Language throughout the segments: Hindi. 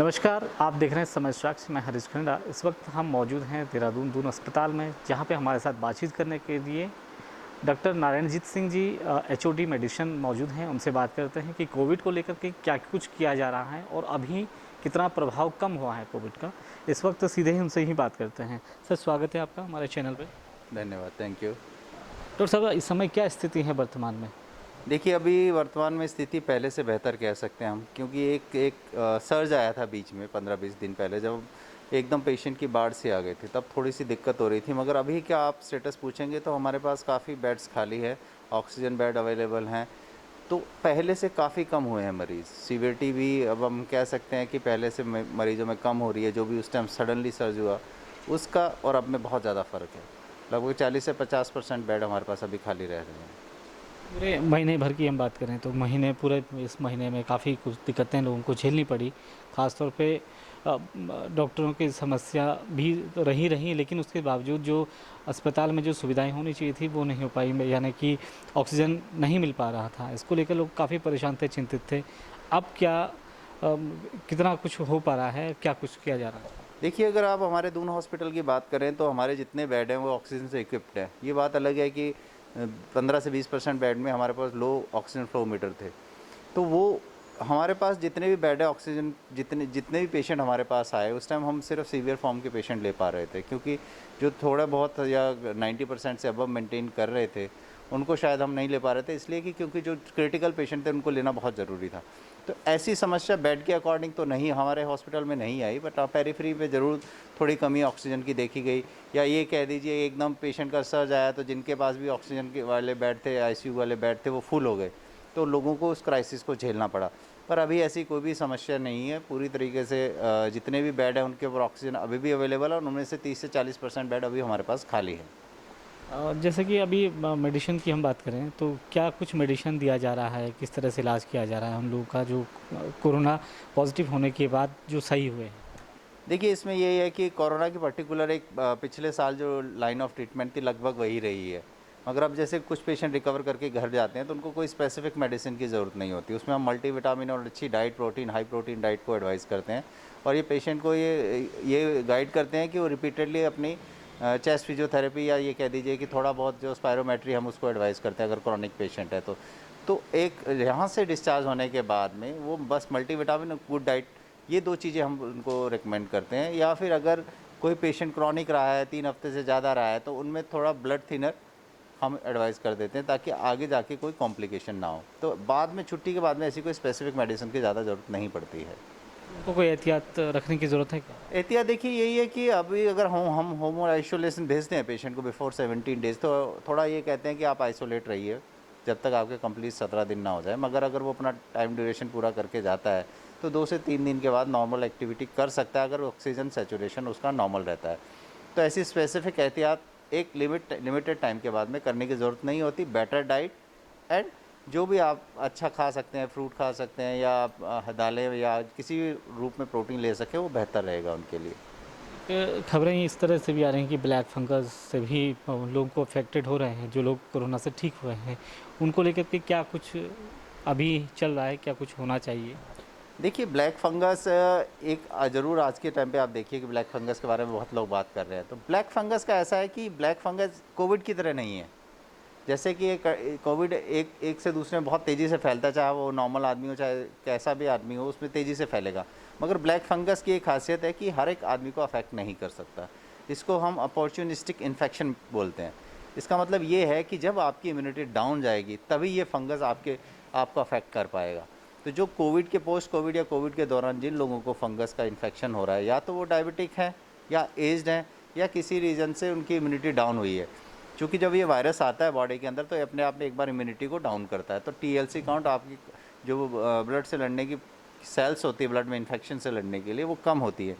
नमस्कार, आप देख रहे हैं समय साक्ष। मैं हरीश खंडा। इस वक्त हम मौजूद हैं देहरादून दून अस्पताल में, जहां पे हमारे साथ बातचीत करने के लिए doctor नारायणजीत Singh ji HOD medicine मौजूद हैं। उनसे बात करते हैं कि कोविड को लेकर के क्या कुछ किया जा रहा है और अभी कितना प्रभाव कम हुआ है कोविड का। इस वक्त सीधे ही उनसे ही बात करते हैं। सर, स्वागत है आपका हमारे चैनल पर। धन्यवाद, थैंक यू। डॉक्टर साहब, इस समय क्या स्थिति है वर्तमान में? देखिए, अभी वर्तमान में स्थिति पहले से बेहतर कह सकते हैं हम, क्योंकि एक सर्ज आया था बीच में 15-20 दिन पहले, जब एकदम पेशेंट की बाढ़ सी आ गई थी, तब थोड़ी सी दिक्कत हो रही थी। मगर अभी क्या आप स्टेटस पूछेंगे तो हमारे पास काफ़ी बेड्स खाली है, ऑक्सीजन बेड अवेलेबल हैं। तो पहले से काफ़ी कम हुए हैं मरीज़। सीवियरिटी भी अब हम कह सकते हैं कि पहले से मरीज़ों में कम हो रही है। जो भी उस टाइम सडनली सर्ज हुआ उसका और अब में बहुत ज़्यादा फ़र्क है। लगभग 40 से 50% बेड हमारे पास अभी खाली रह रहे हैं। पूरे महीने भर की हम बात करें तो पूरे इस महीने में काफ़ी कुछ दिक्कतें लोगों को झेलनी पड़ी। ख़ास तौर पे डॉक्टरों की समस्या भी तो रही, लेकिन उसके बावजूद जो अस्पताल में जो सुविधाएं होनी चाहिए थी वो नहीं हो पाई। यानी कि ऑक्सीजन नहीं मिल पा रहा था। इसको लेकर लोग काफ़ी परेशान थे, चिंतित थे। अब क्या कितना कुछ हो पा रहा है, क्या कुछ किया जा रहा है? देखिए, अगर आप हमारे दून हॉस्पिटल की बात करें तो हमारे जितने बेड हैं वो ऑक्सीजन से इक्विप्ड हैं। ये बात अलग है कि 15 से 20% बेड में हमारे पास लो ऑक्सीजन फ्लो मीटर थे। तो वो हमारे पास जितने भी बेड है ऑक्सीजन, जितने जितने भी पेशेंट हमारे पास आए उस टाइम हम सिर्फ सीवियर फॉर्म के पेशेंट ले पा रहे थे, क्योंकि जो थोड़ा बहुत या 90% से अबव मेंटेन कर रहे थे उनको शायद हम नहीं ले पा रहे थे, इसलिए कि क्योंकि जो क्रिटिकल पेशेंट थे उनको लेना बहुत ज़रूरी था। तो ऐसी समस्या बेड के अकॉर्डिंग तो नहीं हमारे हॉस्पिटल में नहीं आई, बट पेरिफेरी में ज़रूर थोड़ी कमी ऑक्सीजन की देखी गई। या ये कह दीजिए एकदम पेशेंट का सर्ज आया तो जिनके पास भी ऑक्सीजन के वाले बेड थे, आईसीयू वाले बेड थे, वो फुल हो गए, तो लोगों को उस क्राइसिस को झेलना पड़ा। पर अभी ऐसी कोई भी समस्या नहीं है। पूरी तरीके से जितने भी बेड हैं उनके ऊपर ऑक्सीजन अभी भी अवेलेबल है और उनमें से 30 से 40% बेड अभी हमारे पास खाली है। जैसे कि अभी मेडिसिन की हम बात करें तो क्या कुछ मेडिसिन दिया जा रहा है, किस तरह से इलाज किया जा रहा है उन लोगों का जो कोरोना पॉजिटिव होने के बाद जो सही हुए हैं? देखिए, इसमें यही है कि कोरोना की पर्टिकुलर एक पिछले साल जो लाइन ऑफ ट्रीटमेंट थी लगभग वही रही है। मगर अब जैसे कुछ पेशेंट रिकवर करके घर जाते हैं तो उनको कोई स्पेसिफिक मेडिसिन की ज़रूरत नहीं होती। उसमें हम मल्टीविटामिन और अच्छी diet, protein, high protein diet को एडवाइस करते हैं। और ये पेशेंट को ये गाइड करते हैं कि वो रिपीटेडली अपनी चेस्ट फिजियोथेरेपी, या ये कह दीजिए कि थोड़ा बहुत जो स्पायरोमेट्री हम उसको एडवाइस करते हैं अगर क्रॉनिक पेशेंट है तो एक यहाँ से डिस्चार्ज होने के बाद में वो बस मल्टीविटामिन और गुड डाइट, ये 2 चीज़ें हम उनको रिकमेंड करते हैं। या फिर अगर कोई पेशेंट क्रॉनिक रहा है, 3 हफ्ते से ज़्यादा रहा है, तो उनमें थोड़ा ब्लड थिनर हम एडवाइस कर देते हैं, ताकि आगे जाके कोई कॉम्प्लिकेशन ना हो। तो बाद में छुट्टी के बाद में ऐसी कोई स्पेसिफिक मेडिसिन की ज़्यादा ज़रूरत नहीं पड़ती है। उनको कोई एहतियात रखने की ज़रूरत है क्या? एहतियात देखिए यही है कि अभी अगर हम होम आइसोलेशन भेजते हैं पेशेंट को बिफोर 17 डेज़, तो थोड़ा ये कहते हैं कि आप आइसोलेट रहिए जब तक आपके कंप्लीट 17 दिन ना हो जाए। मगर अगर वो अपना टाइम ड्यूरेशन पूरा करके जाता है तो 2 से 3 दिन के बाद नॉर्मल एक्टिविटी कर सकता है, अगर ऑक्सीजन सैचुरेशन उसका नॉर्मल रहता है। तो ऐसी स्पेसिफिक एहतियात एक लिमिटेड टाइम के बाद में करने की ज़रूरत नहीं होती। बेटर डाइट एंड जो भी आप अच्छा खा सकते हैं, फ्रूट खा सकते हैं, या आप दालें या किसी भी रूप में प्रोटीन ले सकें, वो बेहतर रहेगा उनके लिए। खबरें इस तरह से भी आ रही हैं कि ब्लैक फंगस से भी लोगों को अफेक्टेड हो रहे हैं, जो लोग कोरोना से ठीक हुए हैं। उनको लेकर के क्या कुछ अभी चल रहा है, क्या कुछ होना चाहिए? देखिए, ब्लैक फंगस एक ज़रूर आज के टाइम पे आप देखिए कि ब्लैक फंगस के बारे में बहुत लोग बात कर रहे हैं। तो ब्लैक फंगस का ऐसा है कि ब्लैक फंगस कोविड की तरह नहीं है। जैसे कि एक कोविड एक एक से दूसरे में बहुत तेज़ी से फैलता है, चाहे वो नॉर्मल आदमी हो चाहे कैसा भी आदमी हो, उसमें तेज़ी से फैलेगा। मगर ब्लैक फंगस की एक खासियत है कि हर एक आदमी को अफेक्ट नहीं कर सकता। इसको हम अपॉर्चुनिस्टिक इन्फेक्शन बोलते हैं। इसका मतलब ये है कि जब आपकी इम्यूनिटी डाउन जाएगी तभी ये फंगस आपको अफेक्ट कर पाएगा। तो जो कोविड के पोस्ट कोविड या कोविड के दौरान जिन लोगों को फंगस का इन्फेक्शन हो रहा है, या तो वो डायबिटिक हैं, या एज्ड हैं, या किसी रीज़न से उनकी इम्यूनिटी डाउन हुई है। क्योंकि जब ये वायरस आता है बॉडी के अंदर तो ये अपने आप में एक बार इम्यूनिटी को डाउन करता है। तो टीएलसी काउंट, आपकी जो ब्लड से लड़ने की सेल्स होती है, ब्लड में इन्फेक्शन से लड़ने के लिए, वो कम होती है।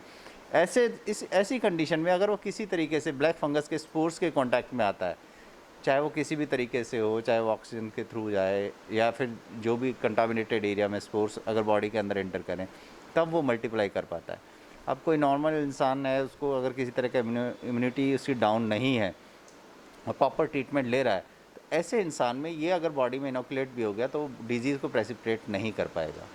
ऐसी कंडीशन में अगर वो किसी तरीके से ब्लैक फंगस के स्पोर्स के कांटेक्ट में आता है, चाहे वो किसी भी तरीके से हो, चाहे वो ऑक्सीजन के थ्रू जाए या फिर जो भी कंटामिनेटेड एरिया में स्पोर्स अगर बॉडी के अंदर एंटर करें, तब वो मल्टीप्लाई कर पाता है। अब कोई नॉर्मल इंसान है, उसको अगर किसी तरह का इम्यूनिटी उसकी डाउन नहीं है और प्रॉपर ट्रीटमेंट ले रहा है, तो ऐसे इंसान में ये अगर बॉडी में इनोकुलेट भी हो गया तो वो डिजीज़ को प्रेसिपिटेट नहीं कर पाएगा।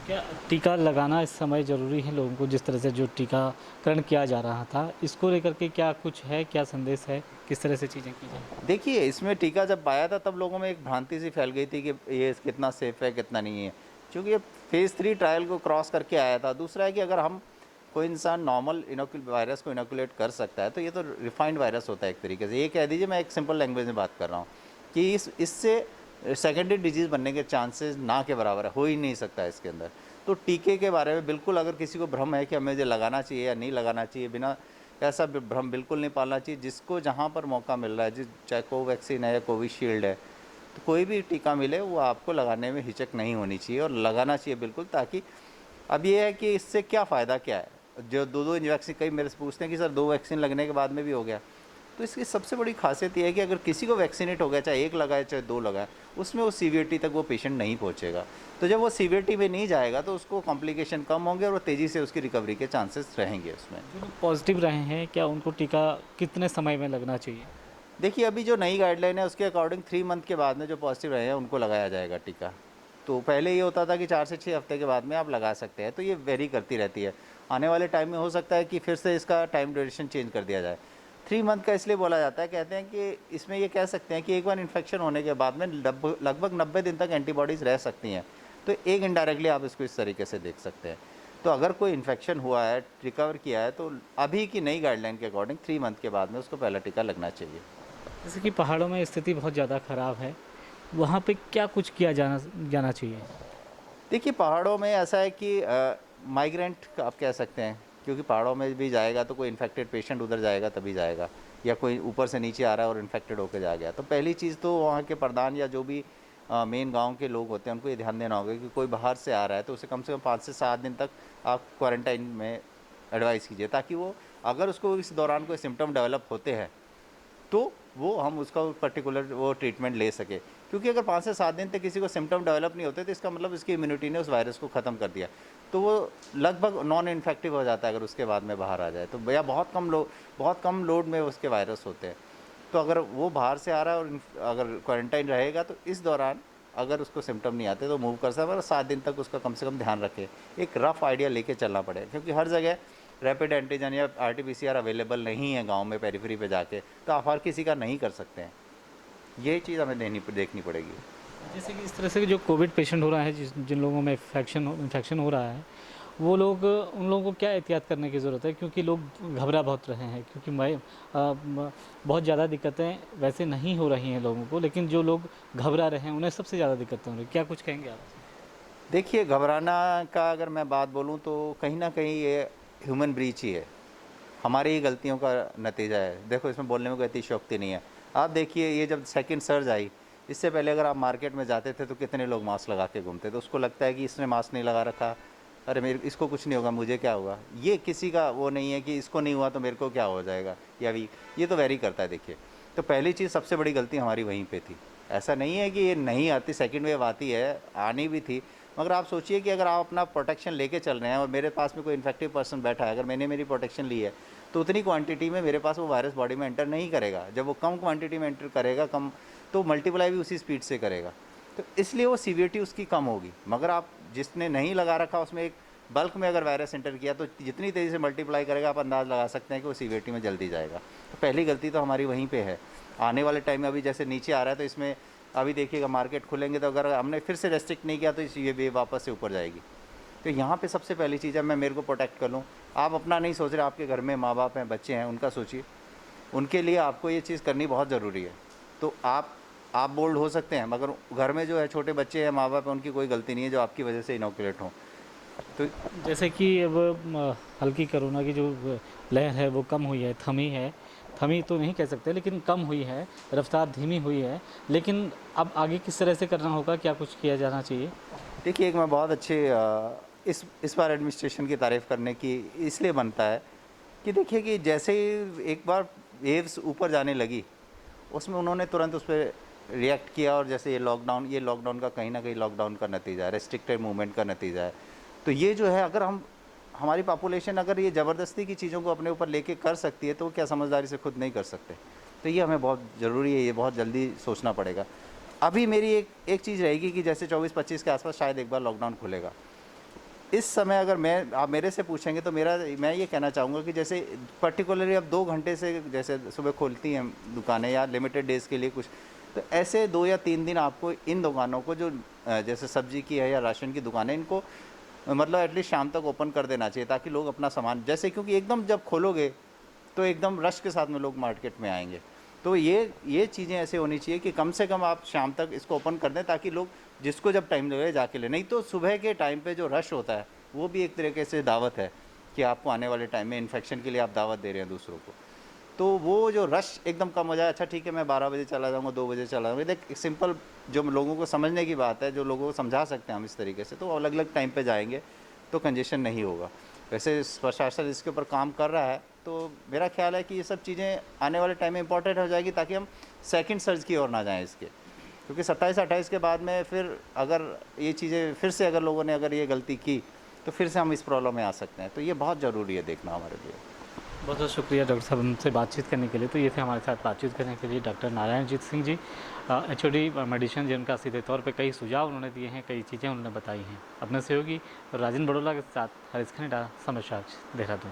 क्या टीका लगाना इस समय ज़रूरी है लोगों को, जिस तरह से जो टीकाकरण किया जा रहा था, इसको लेकर के क्या कुछ है, क्या संदेश है, किस तरह से चीज़ें की जाए? देखिए, इसमें टीका जब आया था तब लोगों में एक भ्रांति सी फैल गई थी कि ये कितना सेफ़ है, कितना नहीं है। क्योंकि ये फ़ेज़ 3 ट्रायल को क्रॉस करके आया था। दूसरा है कि अगर हम कोई इंसान नॉर्मल वायरस को इनोकुलेट कर सकता है, तो ये तो रिफाइंड वायरस होता है एक तरीके से। ये कह दीजिए, मैं एक सिंपल लैंग्वेज में बात कर रहा हूँ कि इससे सेकेंडरी डिजीज़ बनने के चांसेस ना के बराबर है, हो ही नहीं सकता है इसके अंदर। तो टीके के बारे में बिल्कुल अगर किसी को भ्रम है कि हमें ये लगाना चाहिए या नहीं लगाना चाहिए, बिना ऐसा भ्रम बिल्कुल नहीं पालना चाहिए। जिसको जहाँ पर मौका मिल रहा है, चाहे कोवैक्सीन है या कोविशील्ड है, तो कोई भी टीका मिले वो आपको लगाने में हिचक नहीं होनी चाहिए और लगाना चाहिए बिल्कुल। ताकि अब ये है कि इससे क्या फ़ायदा क्या है, जो 2-2 वैक्सीन, कई मेरे से पूछते हैं कि सर 2 वैक्सीन लगने के बाद में भी हो गया। तो इसकी सबसे बड़ी खासियत ये है कि अगर किसी को वैक्सीनेट हो गया, चाहे 1 लगाए चाहे 2 लगाए, उसमें वो सीवियरिटी तक वो पेशेंट नहीं पहुँचेगा। तो जब वो सीवियरिटी में नहीं जाएगा तो उसको कॉम्प्लिकेशन कम होंगे और वो तेज़ी से उसकी रिकवरी के चांसेस रहेंगे उसमें। जो लोग पॉजिटिव रहे हैं, क्या उनको टीका कितने समय में लगना चाहिए? देखिए, अभी जो नई गाइडलाइन है उसके अकॉर्डिंग 3 मंथ के बाद में जो पॉजिटिव रहे हैं उनको लगाया जाएगा टीका। तो पहले ये होता था कि 4 से 6 हफ्ते के बाद में आप लगा सकते हैं, तो ये वेरी करती रहती है। आने वाले टाइम में हो सकता है कि फिर से इसका टाइम ड्यूरेशन चेंज कर दिया जाए। 3 मंथ का इसलिए बोला जाता है, कहते हैं कि इसमें ये कह सकते हैं कि एक बार इन्फेक्शन होने के बाद में लगभग 90 दिन तक एंटीबॉडीज़ रह सकती हैं। तो एक इनडायरेक्टली आप इसको इस तरीके से देख सकते हैं। तो अगर कोई इन्फेक्शन हुआ है, रिकवर किया है, तो अभी की नई गाइडलाइन के अकॉर्डिंग 3 मंथ के बाद में उसको पहला टीका लगना चाहिए। जैसे कि पहाड़ों में स्थिति बहुत ज़्यादा ख़राब है, वहाँ पे क्या कुछ किया जाना जाना चाहिए? देखिए, पहाड़ों में ऐसा है कि माइग्रेंट आप कह सकते हैं, क्योंकि पहाड़ों में भी जाएगा तो कोई इन्फेक्टेड पेशेंट उधर जाएगा तभी जाएगा, या कोई ऊपर से नीचे आ रहा है और इन्फेक्टेड होकर जा गया। तो पहली चीज़ तो वहाँ के प्रधान या जो भी मेन गांव के लोग होते हैं उनको ये ध्यान देना होगा कि कोई बाहर से आ रहा है तो उसे कम से कम 5 से 7 दिन तक आप क्वारंटाइन में एडवाइस कीजिए, ताकि वो अगर उसको इस दौरान कोई सिम्टम डेवलप होते हैं तो वो हम उसका पर्टिकुलर वो ट्रीटमेंट ले सके। क्योंकि अगर 5 से 7 दिन तक किसी को सिम्टम डेवलप नहीं होते तो इसका मतलब इसकी इम्यूनिटी ने उस वायरस को ख़त्म कर दिया, तो वो लगभग नॉन इन्फेक्टिव हो जाता है अगर उसके बाद में बाहर आ जाए तो, या बहुत कम लोड में उसके वायरस होते हैं। तो अगर वो बाहर से आ रहा है और अगर क्वारंटाइन रहेगा तो इस दौरान अगर उसको सिम्टम नहीं आते तो मूव कर सकता है, और 7 दिन तक उसका कम से कम ध्यान रखें। एक रफ़ आइडिया लेके चलना पड़ेगा, क्योंकि हर जगह रैपिड एंटीजन या आरटीपीसीआर अवेलेबल नहीं है गांव में पेरिफेरी पे जाके, तो आप हर किसी का नहीं कर सकते हैं। ये चीज़ हमें देखनी पड़ेगी। जैसे कि इस तरह से जो कोविड पेशेंट हो रहा है, जिन लोगों में इन्फेक्शन हो रहा है, वो लोग, उन लोगों को क्या एहतियात करने की ज़रूरत है? क्योंकि लोग घबरा बहुत रहे हैं, क्योंकि बहुत ज़्यादा दिक्कतें वैसे नहीं हो रही हैं लोगों को, लेकिन जो लोग घबरा रहे हैं उन्हें सबसे ज़्यादा दिक्कतें हो रही हैं। क्या कुछ कहेंगे आप? देखिए, घबराना का अगर मैं बात बोलूँ तो कहीं ना कहीं ये ह्यूमन ब्रीच ही है, हमारी ही गलतियों का नतीजा है। देखो, इसमें बोलने में कोई अतिशयोक्ति नहीं है। आप देखिए, ये जब सेकंड सर्ज आई, इससे पहले अगर आप मार्केट में जाते थे तो कितने लोग मास्क लगा के घूमते थे। उसको लगता है कि इसने मास्क नहीं लगा रखा, अरे मेरे इसको कुछ नहीं होगा, मुझे क्या होगा। ये किसी का वो नहीं है कि इसको नहीं हुआ तो मेरे को क्या हो जाएगा, या भी ये तो वेरी करता है। देखिए, तो पहली चीज़ सबसे बड़ी गलती हमारी वहीं पे थी। ऐसा नहीं है कि ये नहीं आती, सेकंड वेव आती है, आनी भी थी, मगर आप सोचिए कि अगर आप अपना प्रोटेक्शन लेके चल रहे हैं और मेरे पास में कोई इन्फेक्टिव पर्सन बैठा है, अगर मैंने मेरी प्रोटेक्शन ली है तो उतनी क्वांटिटी में मेरे पास वो वायरस बॉडी में एंटर नहीं करेगा। जब वो कम क्वांटिटी में एंटर करेगा, कम, तो मल्टीप्लाई भी उसी स्पीड से करेगा, तो इसलिए वो सीवियरिटी उसकी कम होगी। मगर आप जिसने नहीं लगा रखा उसमें एक बल्क में अगर वायरस एंटर किया तो जितनी तेज़ी से मल्टीप्लाई करेगा, आप अंदाज़ लगा सकते हैं कि वो सीवियरिटी में जल्दी जाएगा। तो पहली गलती तो हमारी वहीं पे है। आने वाले टाइम में अभी जैसे नीचे आ रहा है तो इसमें अभी देखिएगा, मार्केट खुलेंगे तो अगर हमने फिर से रेस्ट्रिक्ट नहीं किया तो ये वेव वापस से ऊपर जाएगी। तो यहाँ पे सबसे पहली चीज़ है, मैं मेरे को प्रोटेक्ट कर लूँ। आप अपना नहीं सोच रहे, आपके घर में माँ बाप हैं, बच्चे हैं, उनका सोचिए। उनके लिए आपको ये चीज़ करनी बहुत ज़रूरी है। तो आप बोल्ड हो सकते हैं, मगर घर में जो है छोटे बच्चे हैं, माँ बाप हैं, उनकी कोई गलती नहीं है जो आपकी वजह से इनोकुलेट हों। तो जैसे कि अब हल्की कोरोना की जो लहर है वो कम हुई है, थमी तो नहीं कह सकते, लेकिन कम हुई है, रफ्तार धीमी हुई है, लेकिन अब आगे किस तरह से करना होगा, क्या कुछ किया जाना चाहिए? देखिए, एक मैं बहुत अच्छे इस बार एडमिनिस्ट्रेशन की तारीफ़ करने की इसलिए बनता है कि देखिए कि जैसे ही एक बार वेव्स ऊपर जाने लगी, उसमें उन्होंने तुरंत उस पर रिएक्ट किया, और जैसे ये लॉकडाउन का कहीं ना कहीं लॉकडाउन का नतीजा है, रेस्ट्रिक्टेड मूवमेंट का नतीजा है। तो ये जो है, अगर हमारी पॉपुलेशन अगर ये ज़बरदस्ती की चीज़ों को अपने ऊपर लेके कर सकती है तो क्या समझदारी से खुद नहीं कर सकते। तो ये हमें बहुत ज़रूरी है, ये बहुत जल्दी सोचना पड़ेगा। अभी मेरी एक चीज़ रहेगी कि जैसे 24-25 के आसपास शायद एक बार लॉकडाउन खुलेगा, इस समय अगर आप मेरे से पूछेंगे तो मैं ये कहना चाहूँगा कि जैसे पर्टिकुलरली अब 2 घंटे से जैसे सुबह खोलती हैं दुकानें या लिमिटेड डेज़ के लिए कुछ, तो ऐसे 2 या 3 दिन आपको इन दुकानों को जो जैसे सब्ज़ी की है या राशन की दुकान है, इनको मतलब एटलीस्ट शाम तक ओपन कर देना चाहिए, ताकि लोग अपना सामान जैसे, क्योंकि एकदम जब खोलोगे तो एकदम रश के साथ में लोग मार्केट में आएंगे। तो ये चीज़ें ऐसे होनी चाहिए कि कम से कम आप शाम तक इसको ओपन कर दें, ताकि लोग जिसको जब टाइम लगे जाके ले। नहीं तो सुबह के टाइम पे जो रश होता है वो भी एक तरीके से दावत है कि आपको आने वाले टाइम में इन्फेक्शन के लिए आप दावत दे रहे हैं दूसरों को। तो वो जो रश एकदम कम हो जाए, अच्छा ठीक है मैं 12 बजे चला जाऊँगा, 2 बजे चला जाऊँगा, एक सिंपल जो लोगों को समझने की बात है, जो लोगों को समझा सकते हैं हम इस तरीके से, तो अलग अलग टाइम पे जाएंगे तो कंजेशन नहीं होगा। वैसे प्रशासन इसके ऊपर काम कर रहा है, तो मेरा ख्याल है कि ये सब चीज़ें आने वाले टाइम में इंपॉर्टेंट हो जाएगी, ताकि हम सेकंड सर्ज की ओर ना जाएं इसके, क्योंकि 27-28 के बाद में फिर अगर ये चीज़ें फिर से अगर लोगों ने अगर ये गलती की तो फिर से हम इस प्रॉब्लम में आ सकते हैं। तो ये बहुत ज़रूरी है देखना हमारे लिए। बहुत बहुत शुक्रिया डॉक्टर साहब हमसे बातचीत करने के लिए। तो ये थे हमारे साथ बातचीत करने के लिए doctor नारायणजीत Singh ji, HOD medicine, जिनका सीधे तौर पे कई सुझाव उन्होंने दिए हैं, कई चीज़ें उन्होंने बताई हैं। अपने सहयोगी राजेंद्र बड़ोला के साथ हरीश खनीडा, समाचार देहरादून।